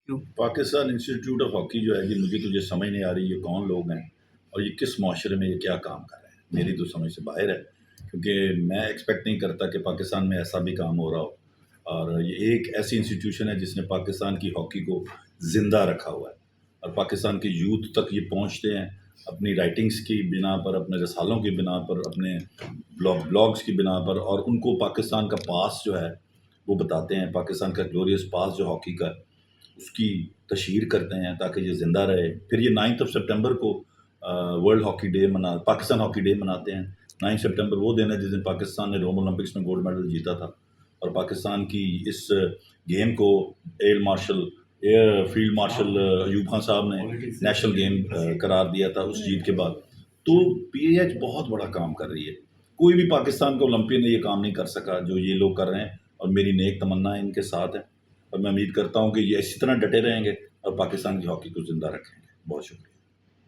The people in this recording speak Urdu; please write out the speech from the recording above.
کیوں؟ پاکستان انسٹیٹیوٹ آف ہاکی جو ہے، یہ مجھے تو یہ سمجھ نہیں آ رہی یہ کون لوگ ہیں اور یہ کس معاشرے میں یہ کیا کام کر رہے ہیں، میری تو سمجھ سے باہر ہے، کیونکہ میں ایکسپیکٹ نہیں کرتا کہ پاکستان میں ایسا بھی کام ہو رہا ہو، اور یہ ایک ایسی انسٹیٹیوشن ہے جس نے پاکستان کی ہاکی کو زندہ رکھا ہوا ہے، اور پاکستان کے یوتھ تک یہ پہنچتے ہیں اپنی رائٹنگز کی بنا پر، اپنے رسالوں کی بنا پر، اپنے بلاگز کی بنا پر، اور ان کو پاکستان کا پاس جو ہے وہ بتاتے ہیں، پاکستان کا گلوریس پاس جو ہاکی کا اس کی تشہیر کرتے ہیں تاکہ یہ زندہ رہے۔ پھر یہ 9 سپٹمبر کو world hockey day Pakistan hockey day مناتے ہیں۔ 9 سپٹمبر وہ دن ہے جس دن پاکستان نے روم اولمپکس میں گولڈ میڈل جیتا تھا، اور پاکستان کی اس گیم کو فیلڈ مارشل ایوب خان صاحب نے نیشنل گیم قرار دیا تھا اس جیت کے بعد۔ تو پی اے ایچ بہت بڑا کام کر رہی ہے، کوئی بھی پاکستان کا اولمپئن نے یہ کام نہیں کر سکا جو یہ لوگ کر رہے ہیں، اور میری نیک تمنا ان کے ساتھ ہے، اور میں امید کرتا ہوں کہ یہ اسی طرح ڈٹے رہیں گے اور پاکستان کی ہاکی کو زندہ رکھیں گے۔ بہت شکریہ۔